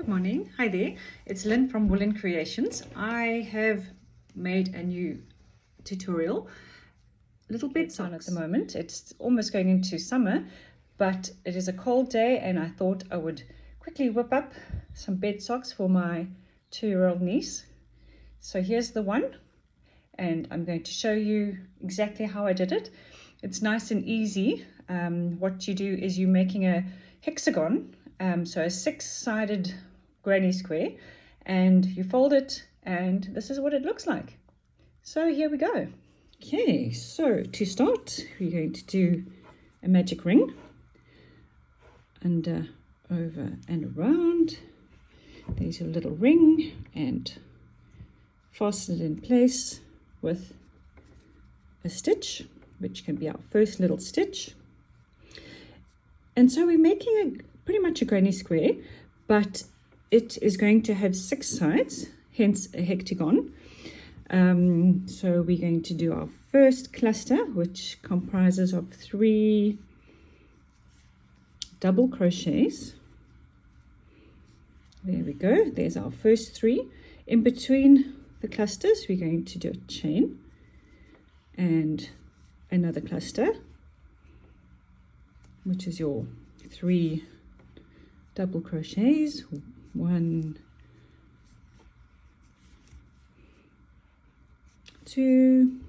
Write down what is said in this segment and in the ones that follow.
Good morning. Hi there. It's Lynn from Wool.lynCrochet. I have made a new tutorial. A little bit on at the moment. It's almost going into summer, but it is a cold day and I thought I would quickly whip up some bed socks for my 2-year-old niece. So here's the one, and I'm going to show you exactly how I did it. It's nice and easy. What you do is you're making a hexagon, so a 6-sided granny square, and you fold it, and this is what it looks like. So here we go. Okay, so to start, we're going to do a magic ring under, over and around. There's your little ring, and fasten it in place with a stitch, which can be our first little stitch. And so we're making pretty much a granny square, but it is going to have 6 sides, hence a hexagon. So we're going to do our first cluster, which comprises of 3 double crochets. There we go. There's our first 3. In between the clusters, we're going to do a chain and another cluster, which is your 3 double crochets. 1, 2.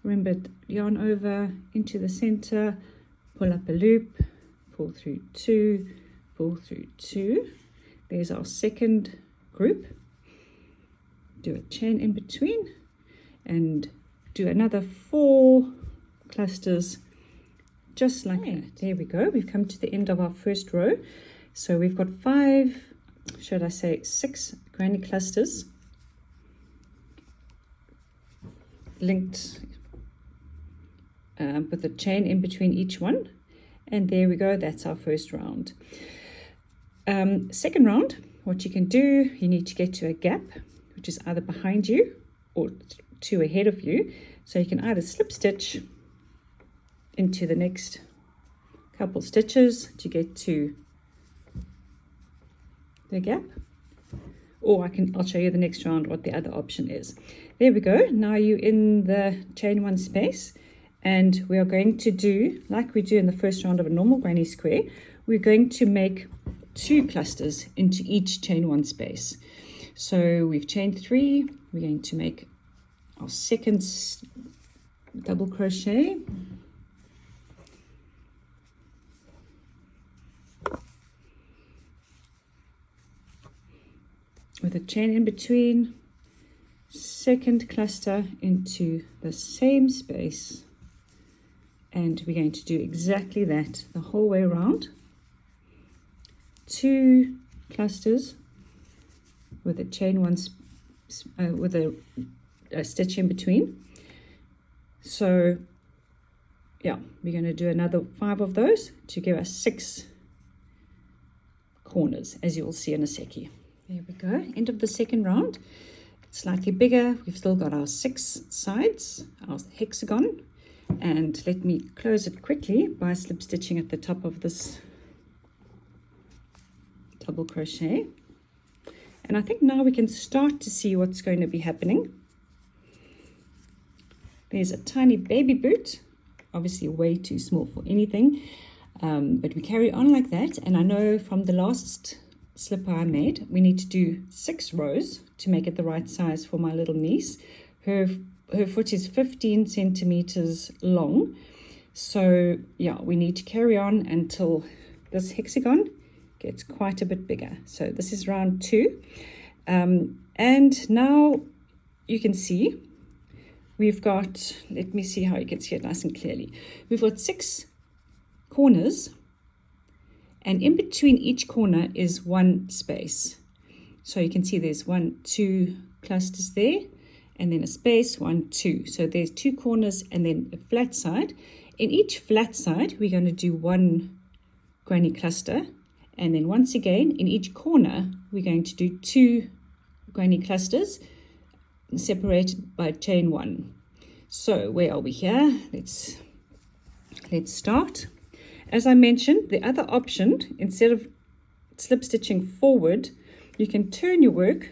Remember, yarn over into the center, pull up a loop, pull through 2, pull through 2. There's our second group. Do a chain in between and do another 4 clusters just like that. There we go. We've come to the end of our first row. So we've got 5, should I say 6 granny clusters linked with a chain in between each one. And there we go. That's our first round. Second round, what you can do, you need to get to a gap, which is either behind you or 2 ahead of you. So you can either slip stitch into the next couple stitches to get to the gap, or I'll show you the next round what the other option is. There we go. Now you're in the chain 1 space, and we are going to do like we do in the first round of a normal granny square. We're going to make 2 clusters into each chain 1 space. So we've chained 3. We're going to make our second double crochet, with a chain in between, second cluster into the same space, and we're going to do exactly that the whole way around. 2 clusters with a chain with a stitch in between. So yeah, we're going to do another 5 of those to give us 6 corners, as you will see in a second. There we go, end of the second round. It's slightly bigger. We've still got our 6 sides, our hexagon. And let me close it quickly by slip stitching at the top of this double crochet. And I think now we can start to see what's going to be happening. There's a tiny baby boot, obviously way too small for anything, but we carry on like that. And I know from the last slipper I made, we need to do 6 rows to make it the right size for my little niece. Her foot is 15 centimeters long, so yeah, we need to carry on until this hexagon gets quite a bit bigger. So this is round 2, and now you can see we've got, let me see how you can see it nice and clearly. We've got 6 corners, and in between each corner is 1 space. So you can see there's 1, 2 clusters there, and then a space, 1, 2. So there's 2 corners and then a flat side. In each flat side, we're going to do 1 granny cluster. And then once again, in each corner, we're going to do 2 granny clusters separated by chain 1. So where are we here? Let's start. As I mentioned, the other option, instead of slip stitching forward, you can turn your work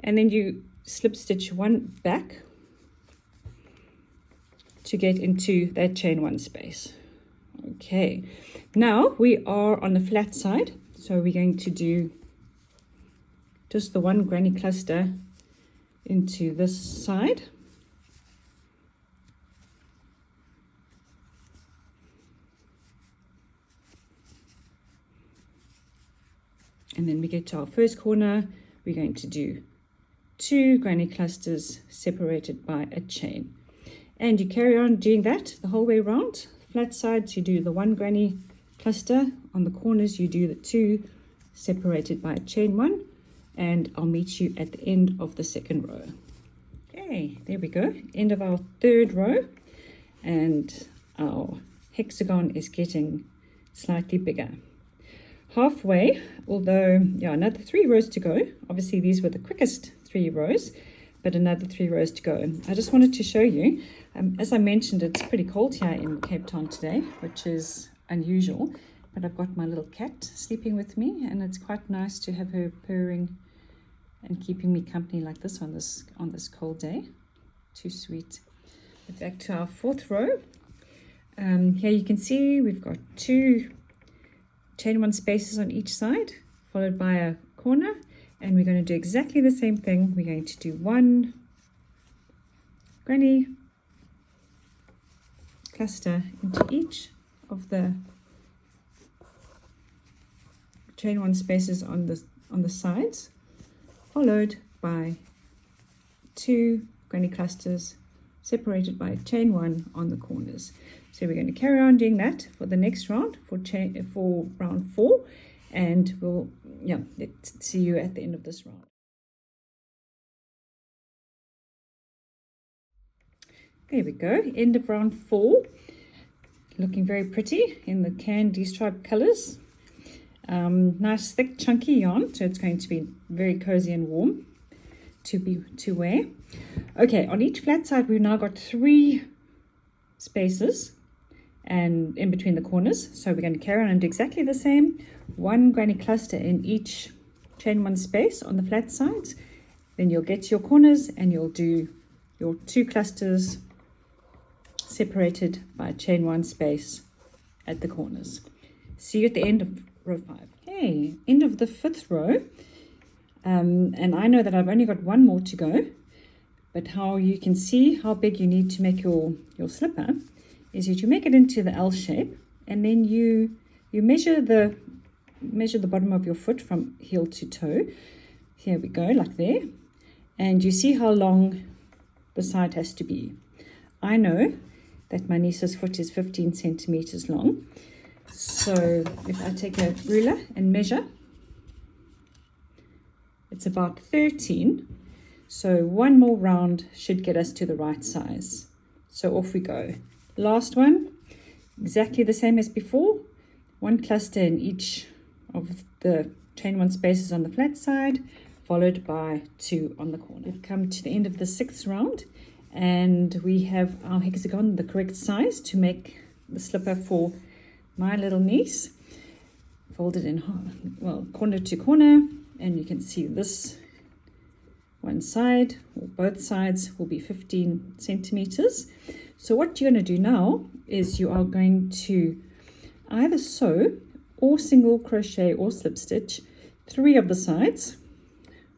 and then you slip stitch one back to get into that chain one space. Okay, now we are on the flat side, so we're going to do just the one granny cluster into this side. And then we get to our first corner, we're going to do 2 granny clusters separated by a chain. And you carry on doing that the whole way around. Flat sides, you do the 1 granny cluster. On the corners, you do the 2 separated by a chain 1. And I'll meet you at the end of the second row. Okay, there we go. End of our third row. And our hexagon is getting slightly bigger. Halfway, although, yeah, another 3 rows to go. Obviously, these were the quickest 3 rows, but another 3 rows to go. And I just wanted to show you, as I mentioned, it's pretty cold here in Cape Town today, which is unusual. But I've got my little cat sleeping with me, and it's quite nice to have her purring and keeping me company like this on this cold day. Too sweet. Back to our fourth row. Here you can see we've got 2 chain 1 spaces on each side, followed by a corner, and we're going to do exactly the same thing. We're going to do 1 granny cluster into each of the chain 1 spaces on the sides, followed by 2 granny clusters separated by chain 1 on the corners. So we're going to carry on doing that for the next round, for round 4, and we'll let's see you at the end of this round. There we go, end of round 4, looking very pretty in the candy stripe colors. Nice thick chunky yarn, so it's going to be very cozy and warm to wear. Okay, on each flat side we've now got 3 spaces and in between the corners, so we're going to carry on and do exactly the same. 1 granny cluster in each chain 1 space on the flat sides, then you'll get to your corners and you'll do your 2 clusters separated by a chain 1 space at the corners. See you at the end of row 5. Okay, end of the 5th row, and I know that I've only got 1 more to go, but how you can see how big you need to make your slipper is that you make it into the L shape, and then you measure the bottom of your foot from heel to toe. Here we go, like there, and you see how long the side has to be. I know that my niece's foot is 15 centimeters long, so if I take a ruler and measure, it's about 13. So 1 more round should get us to the right size. So off we go. Last one, exactly the same as before. 1 cluster in each of the chain 1 spaces on the flat side, followed by 2 on the corner. We've come to the end of the 6th round, and we have our hexagon the correct size to make the slipper for my little niece. Folded in corner to corner, and you can see this one side or both sides will be 15 centimeters. So what you're going to do now is you are going to either sew or single crochet or slip stitch 3 of the sides,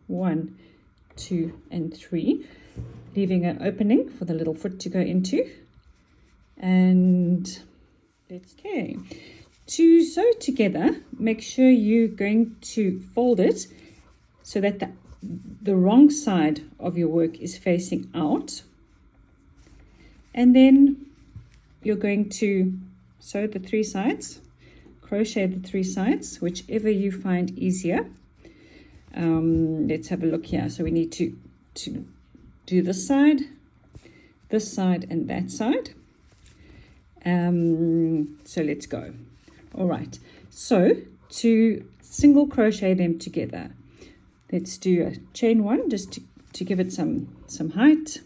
1, 2 and 3, leaving an opening for the little foot to go into. And let's okay. To sew together, make sure you're going to fold it so that the wrong side of your work is facing out, and then you're going to sew the 3 sides, crochet the 3 sides, whichever you find easier. Let's have a look here. So we need to do this side, and that side. So let's go. All right, so to single crochet them together, let's do a chain 1 just to give it some height,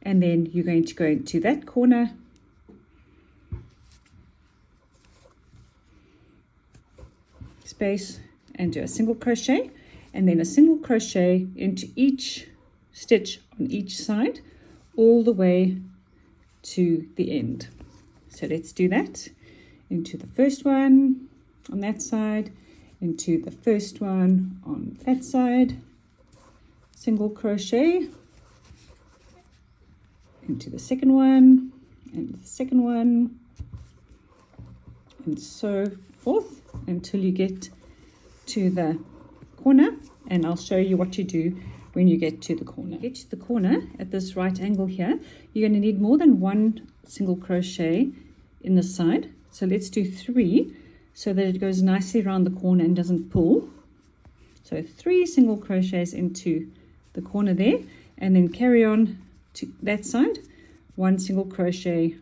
and then you're going to go into that corner, space and do a single crochet, and then a single crochet into each stitch on each side all the way to the end. So let's do that. Into the first one on that side, into the first one on that side, single crochet, into the second one and the second one, and so forth until you get to the corner. And I'll show you what you do when you get to the corner. Get to the corner at this right angle here, you're going to need more than one single crochet in the side. So let's do 3 so that it goes nicely around the corner and doesn't pull. So 3 single crochets into the corner there, and then carry on to that side, 1 single crochet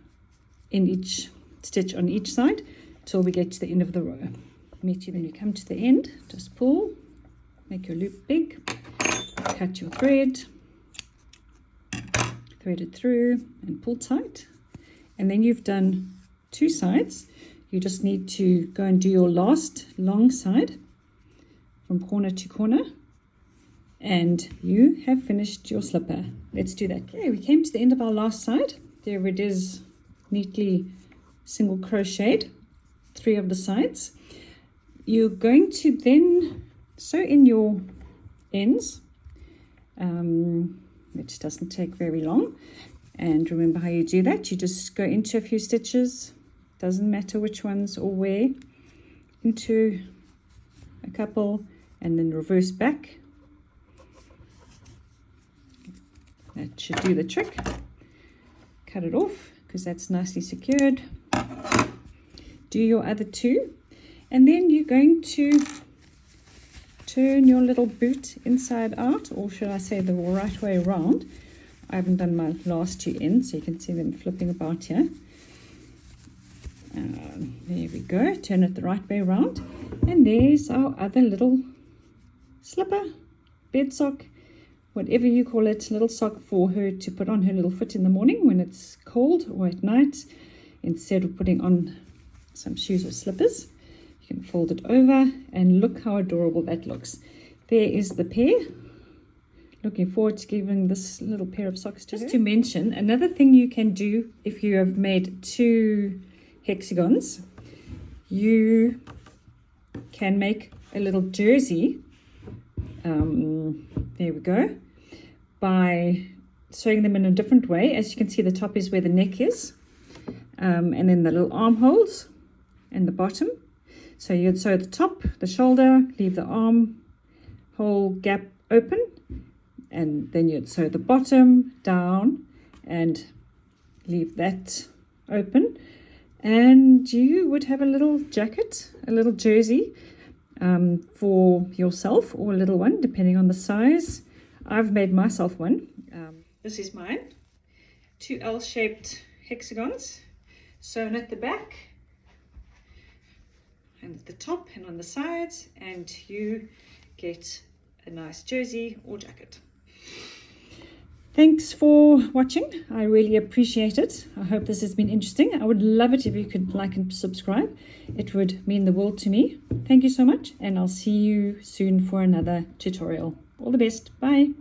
in each stitch on each side till we get to the end of the row. Meet you when you come to the end. Just pull, make your loop big, cut your thread, thread it through and pull tight, and then you've done 2 sides. You just need to go and do your last long side from corner to corner, and you have finished your slipper. Let's do that. Okay, we came to the end of our last side. There it is, neatly single crocheted 3 of the sides. You're going to then sew in your ends, which doesn't take very long. And remember how you do that. You just go into a few stitches, doesn't matter which ones or where, into a couple, and then reverse back. That should do the trick. Cut it off because that's nicely secured. Do your other 2, and then you're going to turn your little boot inside out, or should I say the right way around. I haven't done my last 2 ends, so you can see them flipping about here. There we go, turn it the right way around, and there's our other little slipper, bed sock, whatever you call it, little sock for her to put on her little foot in the morning when it's cold, or at night, instead of putting on some shoes or slippers. You can fold it over, and look how adorable that looks. There is the pair. Looking forward to giving this little pair of socks to her. Just to mention, another thing you can do if you have made 2 hexagons, you can make a little jersey, there we go, by sewing them in a different way. As you can see, the top is where the neck is, and then the little armholes and the bottom. So you'd sew the top, the shoulder, leave the armhole gap open, and then you'd sew the bottom down and leave that open, and you would have a little jacket, a little jersey, for yourself, or a little one depending on the size. I've made myself one. This is mine, 2 L-shaped hexagons sewn at the back and at the top and on the sides, and you get a nice jersey or jacket. Thanks for watching. I really appreciate it. I hope this has been interesting. I would love it if you could like and subscribe. It would mean the world to me. Thank you so much, and I'll see you soon for another tutorial. All the best. Bye.